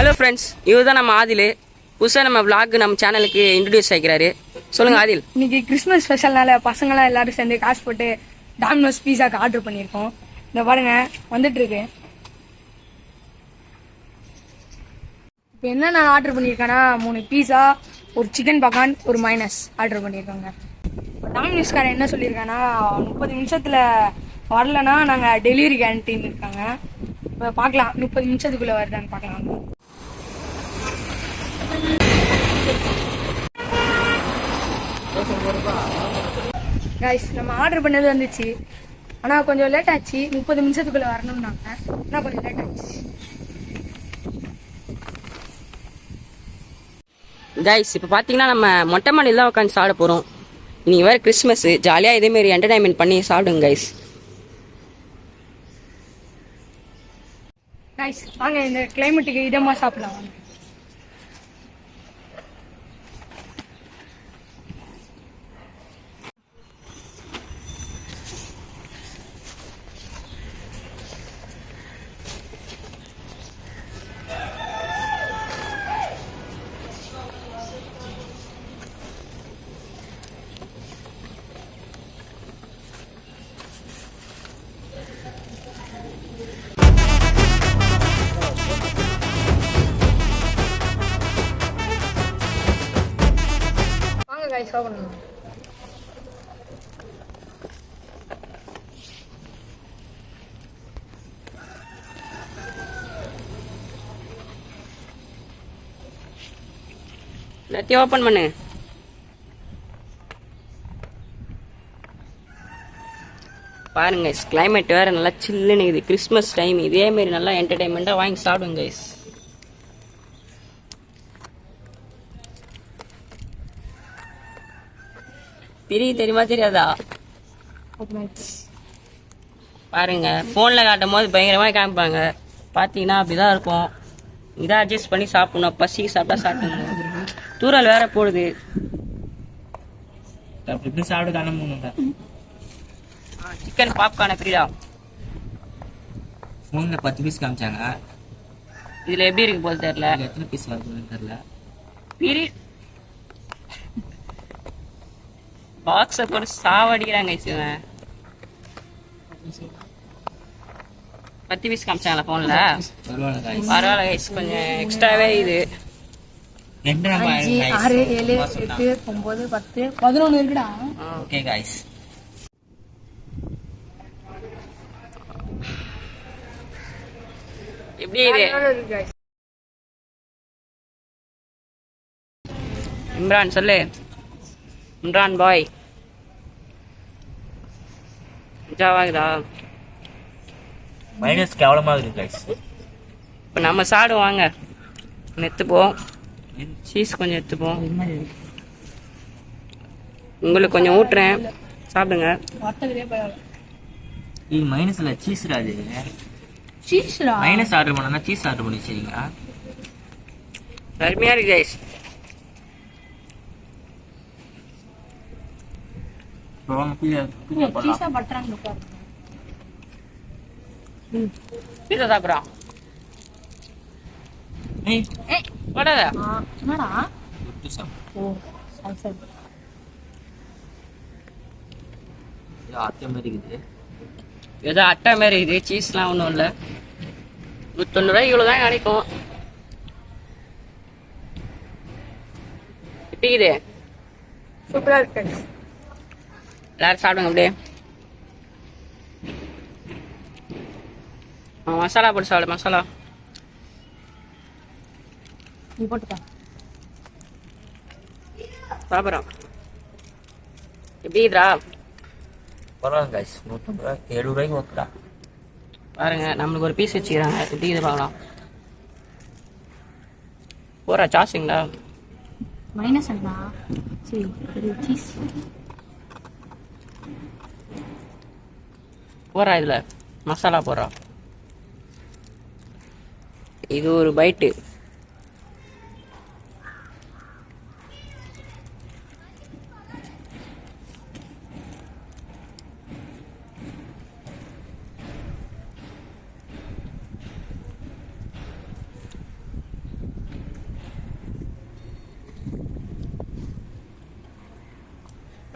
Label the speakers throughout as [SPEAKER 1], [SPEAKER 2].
[SPEAKER 1] Hello friends, இவர் தான் நம்ம ஆதில். புதுசாக நம்ம vlog நம்ம சேனலுக்கு இன்ட்ரடியூஸ் ஆகிக்கிறாரு. சொல்லுங்க ஆதில்.
[SPEAKER 2] இன்னைக்கு கிறிஸ்மஸ் ஸ்பெஷல்னால பசங்களாம் எல்லாரும் சேர்ந்து காசு போட்டு டாமினோஸ் பீஸாக்கு ஆர்டர் பண்ணியிருக்கோம். இந்த பாருங்க வந்துட்டு இருக்கு. இப்போ என்ன நான் ஆர்டர் பண்ணியிருக்கேன்னா 3 பீஸா, ஒரு சிக்கன் பகான், ஒரு மைனஸ் ஆர்டர் பண்ணியிருக்கோங்க. டாமினோஸ்காரன் என்ன சொல்லியிருக்காங்கன்னா 30 நிமிஷத்தில் வரலன்னா நாங்கள் டெலிவரி கேரண்டின்னு இருக்காங்க. இப்போ பார்க்கலாம் 30 நிமிஷத்துக்குள்ளே வருதான்னு பார்க்கலாம். கைஸ், நம்ம ஆர்டர் பண்ணது வந்துச்சு. ஆனால் கொஞ்சம் லேட் ஆச்சு. 30 நிமிஷத்துக்குள்ளே வரணும்னாங்க. ஆனால் கொஞ்சம் லேட் ஆச்சு.
[SPEAKER 1] கைஸ், இப்போ பார்த்தீங்கன்னா நம்ம மொட்டை மாடியில் தான் உட்காந்து சாப்பிட போகிறோம். இன்னைக்கு வேறு கிறிஸ்மஸ், ஜாலியாக இதேமாரி என்டர்டைன்மெண்ட் பண்ணி சாப்பிடுங்க கைஸ்.
[SPEAKER 2] கைஸ் வாங்க, இந்த கிளைமேட்டுக்கு இதமாக சாப்பிடலாம் வாங்க. கைஸ் சாப்பிடணும்.
[SPEAKER 1] எல்லாத்தையும் ஓப்பன் பண்ணு. பாருங்க கைஸ், கிளைமேட் வேற நல்லா சில்லுன்னு இருக்குது. கிறிஸ்மஸ் டைம், இதேமாரி நல்லா என்டர்டைன்மெண்ட்டாக வாங்கி சாப்பிடுங்க கைஸ். தெரியுமா தெரியாதா? பாருங்க, ஃபோனில் காட்டும் போது பயங்கரமாக காமிப்பாங்க. பார்த்தீங்கன்னா அப்படிதான் இருக்கும். இதான் அட்ஜஸ்ட் பண்ணி சாப்பிடணும். பசிக்கு சாப்பிட்டா சாப்பிடணும். தூரல் வேற போடுது. Chicken popcorn Freeda.
[SPEAKER 3] ஃபோனில் 10 பீஸ் காமிச்சாங்க.
[SPEAKER 1] இதில் எப்படி இருக்கு போது தெரியல.
[SPEAKER 3] எத்தனை பீஸ் வருதுன்னு தெரியல.
[SPEAKER 1] பீரி பாக்ஸை போட்டு சாவடிக்கிறாங்க. 10 பீஸ் காமிச்சாங்களா ஃபோனில்? பரவாயில்ல கைஸ், கொஞ்சம் எக்ஸ்ட்ராவே இது.
[SPEAKER 2] 5, 6, 7, 8, 9, 10, 11 இருக்குடா.
[SPEAKER 3] ஓகே கைஸ்,
[SPEAKER 1] எப்படி இது? இம்ரான் சொல்லு. இம்ரான் பாய் ஜாவாகுதா?
[SPEAKER 3] மைனஸ் கேவலமாக இருக்கு கைஸ்.
[SPEAKER 1] இப்போ நம்ம சாப்பிடுவாங்க. எடுத்துப்போம். சீஸ் கொஞ்சம் எடுத்துப்போம். உங்களுக்கு கொஞ்சம் ஊட்டுறேன், சாப்பிடுங்க.
[SPEAKER 3] இது மைனஸ்ல சீஸ் ராஜு.
[SPEAKER 2] சீஸ்ரா
[SPEAKER 3] மைனஸ் ஆர்டர் பண்ணா சீஸ் ஆர்டர் பண்ணி வச்சிருக்கீங்க.
[SPEAKER 1] அருமையா இருக்கு கைஸ்.
[SPEAKER 2] சீஸா பட்டறாங்க பாருங்க.
[SPEAKER 1] பீஸா சாப்பிட்றான். வடாத
[SPEAKER 2] என்னடா? ஓ சரி.
[SPEAKER 3] அத்தை மாதிரி இருக்குது.
[SPEAKER 1] ஏதோ அட்டை மாரி இது. சீஸ்லாம் ஒன்றும் இல்லை. 190 ரூபாய் இவ்வளோ தான் கிடைக்கும். எப்படி இது?
[SPEAKER 2] சூப்பரா இருக்கு.
[SPEAKER 1] எல்லாரும் சாப்பிடுங்க அப்படியே. மசாலா போட்டு சாப்பிடு. மசாலா
[SPEAKER 2] நீ போட்டுக்கா.
[SPEAKER 1] சாப்பிட்றோம். எப்படி இதுரா?
[SPEAKER 3] பரவாயில்ல கைஸ், 150 ரூபாய் 70 ரூபாய்க்கு ஓகேடா.
[SPEAKER 1] பாருங்க, நம்மளுக்கு ஒரு பீஸ் வச்சுக்கிறாங்க. எப்படி இது பார்க்கலாம். போறா சாஸுங்களா?
[SPEAKER 2] மைனஸ் அண்ணா. சரி, ஒரு சீஸ்
[SPEAKER 1] போறா. இதுல மசாலா போடுறா. இது ஒரு பைட்டு.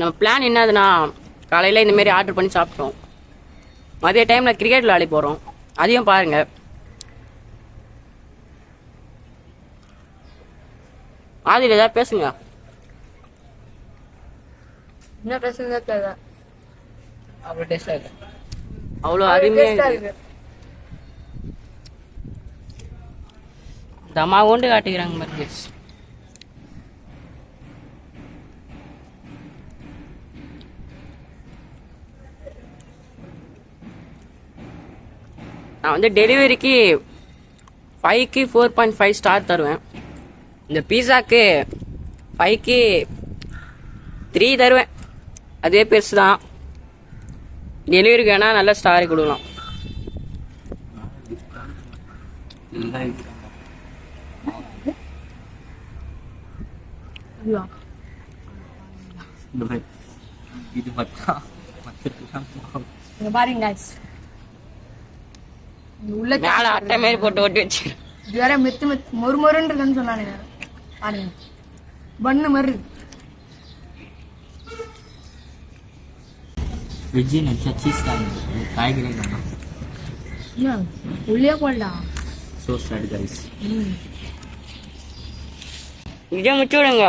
[SPEAKER 1] நம்ம பிளான் என்னதுன்னா காலையில் இந்தமாரி ஆர்டர் பண்ணி சாப்பிட்டோம். மதிய டைமில் கிரிக்கெட் விளையாடி போகிறோம். அதையும் பாருங்க. ஆதியில் ஏதாவது பேசுங்க.
[SPEAKER 2] என்ன பேசுங்க தெரியல.
[SPEAKER 3] அவ்வளோ டேஸ்டாக இருக்கு.
[SPEAKER 1] அவ்வளோ அருமையாக இருக்கு. தமா கொண்டு காட்டிக்கிறாங்க பாருங்க. நான் வந்து டெலிவரிக்கு 5க்கு 4.5 ஸ்டார் தருவேன். இந்த பீஸாக்கு 5க்கு 3 தருவேன். அதே பெருசு தான். டெலிவரிக்கு வேணால் நல்ல ஸ்டார் கொடுக்கலாம்.
[SPEAKER 3] இது மட்டும்
[SPEAKER 2] பாருங்க guys. உள்ள
[SPEAKER 1] மேலே அட்டை மாரி போட்டு ஒட்டி வச்சு
[SPEAKER 2] இது வேற மெத்து மொறு மொறுன்னு இருக்குன்னு சொன்னானுங்க. பாருங்க பண்ணு மாதிரி இருக்கு.
[SPEAKER 3] வெஜ்ஜி நினச்சா சீஸ் தான் காய்கறி
[SPEAKER 2] உள்ளே போடா.
[SPEAKER 3] So start guys.
[SPEAKER 1] இதை முடிச்சு விடுங்க.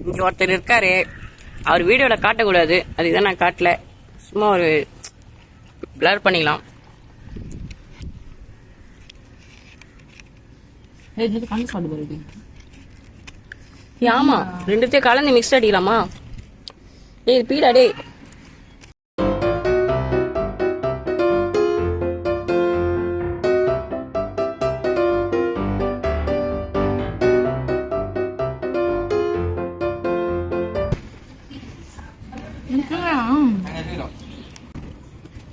[SPEAKER 1] இங்க ஒருத்தர் இருக்காரு. அவர் வீடியோல காட்டக்கூடாது, அதுதான் நான் காட்டல. சும்மா ஒரு பிளர் பண்ணிக்கலாம். ஆமா, ரெண்டுத்தையும் கலந்து மிக்ஸ் அடிக்கலாமா? டேய் பீடா டேய்.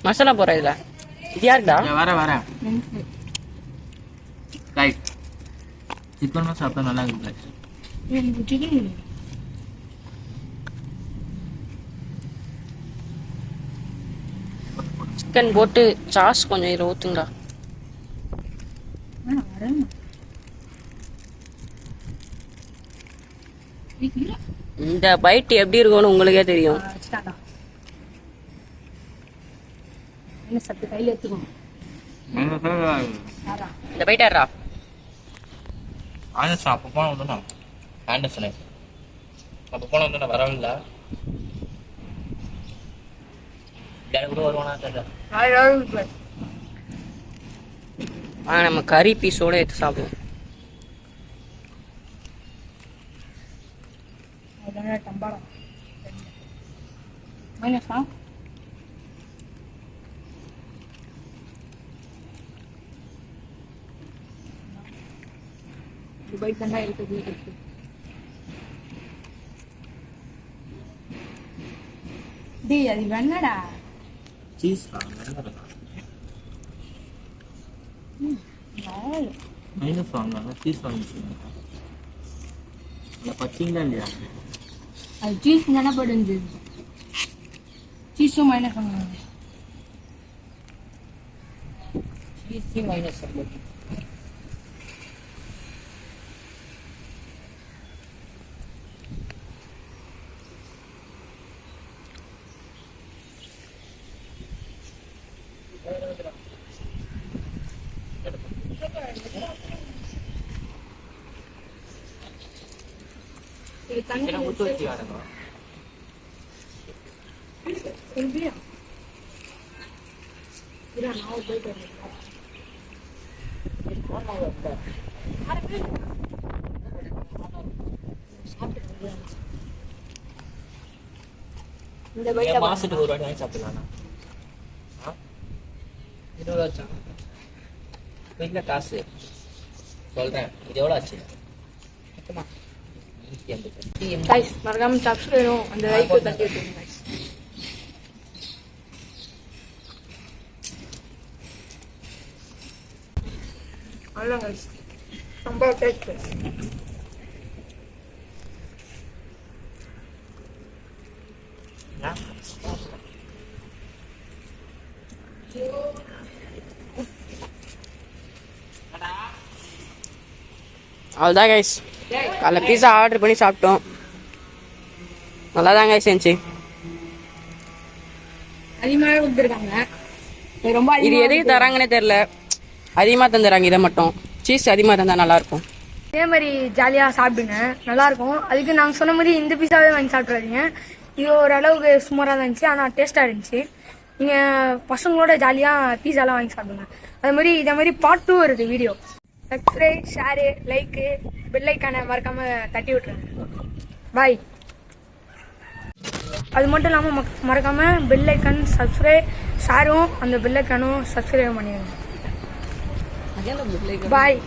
[SPEAKER 1] மசாலா போற இதுல இது யாருடா?
[SPEAKER 3] வர ரைட். சிக்கனும் சாப்பிட்டா நல்லா இருக்கு.
[SPEAKER 1] சிக்கன் போட்டு சாஸ் கொஞ்சம் இதில் ஊத்துங்கடா. இந்த பைட் எப்படி இருக்கும்னு உங்களுக்கே தெரியும்.
[SPEAKER 2] கையில எடுத்துக்கணும்.
[SPEAKER 1] இந்த பைட் யாரா?
[SPEAKER 3] ஆண்டர்சன் அப்போ போன வந்துண்ணா. ஆண்டர்சனு அப்போ போன வந்து நான் வரவில்ல. கூட வருவானா தெரியல.
[SPEAKER 1] நம்ம கறி பீஸோட எடுத்து சாப்பிடுவோம்.
[SPEAKER 2] டேய் அது வேணடா.
[SPEAKER 3] சீஸ் மைனஸ் வாங்கினாங்க. சீஸ் வாங்கிச்சுங்க. பச்சிங்களா இல்லையா?
[SPEAKER 2] அது சீஸ் தானே போட்டு சீஸும் மைனஸ் வாங்கினாங்க.
[SPEAKER 3] சீஸ் மைனஸ் ஊற்றி வச்சு வரணும். மாசத்துக்கு ஒரு வாட்டி வாங்கி சாப்பிடலாம். 20 ரூபா வீட்டில் காசு சொல்றேன். இது எவ்வளோ ஆச்சு?
[SPEAKER 2] மறக்காம சப்ஸ்கிரைபும் அந்த லைக் தட்டி விட்டுருங்க. அவ்வளோங்க ரொம்ப டேஸ்ட்.
[SPEAKER 1] அவ்வளோதான் கைஸ், காலைல பீஸா ஆர்டர் பண்ணி சாப்பிட்டோம். நல்லா தான் கைஸ் இருந்துச்சு.
[SPEAKER 2] அதிகமாக கொடுத்துருக்காங்க. ரொம்ப
[SPEAKER 1] இது எதுக்கு தராங்கன்னே தெரியல, அதிகமாக தந்துடுறாங்க. இதை மட்டும் சீஸ் அதிகமாக தந்தால் நல்லாயிருக்கும்.
[SPEAKER 2] இதே மாதிரி ஜாலியாக சாப்பிடுங்க, நல்லாயிருக்கும். அதுக்கு நாங்கள் சொன்ன மாதிரி இந்த பீஸாவே வாங்கி சாப்பிட்றாதீங்க. இது ஓரளவுக்கு சுமாராக தான் இருந்துச்சு, ஆனால் டேஸ்ட்டாக இருந்துச்சு. நீங்கள் பசங்களோட ஜாலியாக பீஸாலாம் வாங்கி சாப்பிடுங்க. அது மாதிரி இதே மாதிரி பார்ட் 2 வருது video. Subscribe, share, like, bell ஐக்கானை மறக்காமல் தட்டி விட்டுருங்க. பாய். அது மட்டும் இல்லாமல் மறக்காமல் பெல் ஐக்கான் சப்ஸ்கிரைப், ஷேரும் அந்த பெல் ஐக்கானும் சப்ஸ்கிரைப் பண்ணிடுங்க. பாய்.